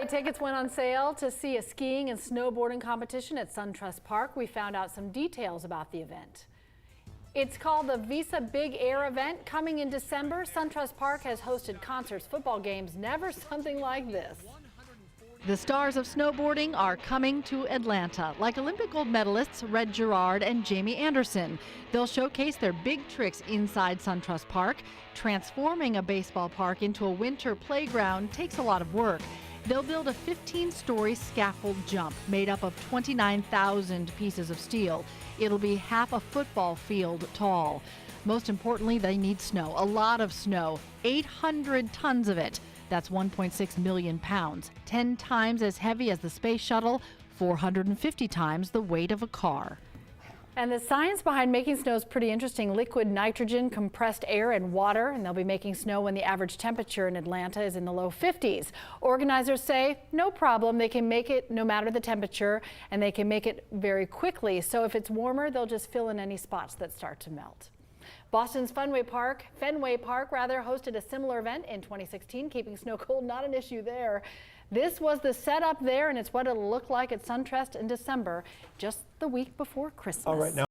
Tickets went on sale to see a skiing and snowboarding competition at SunTrust Park. We found out some details about the event. It's called the Visa Big Air event. Coming in December, SunTrust Park has hosted concerts, football games, never something like this. The stars of snowboarding are coming to Atlanta, like Olympic gold medalists Red Gerard and Jamie Anderson. They'll showcase their big tricks inside SunTrust Park. Transforming a baseball park into a winter playground takes a lot of work. They'll build a 15-story scaffold jump made up of 29,000 pieces of steel. It'll be half a football field tall. Most importantly, they need snow, a lot of snow, 800 tons of it. That's 1.6 million pounds, 10 times as heavy as the space shuttle, 450 times the weight of a car. And the science behind making snow is pretty interesting. Liquid nitrogen, compressed air, and water. And they'll be making snow when the average temperature in Atlanta is in the low 50s. Organizers say no problem. They can make it no matter the temperature, and they can make it very quickly. So if it's warmer, they'll just fill in any spots that start to melt. Boston's Fenway Park hosted a similar event in 2016, keeping snow cold not an issue there. This was the setup there, and it's what it'll look like at SunTrust in December, just the week before Christmas. All right, now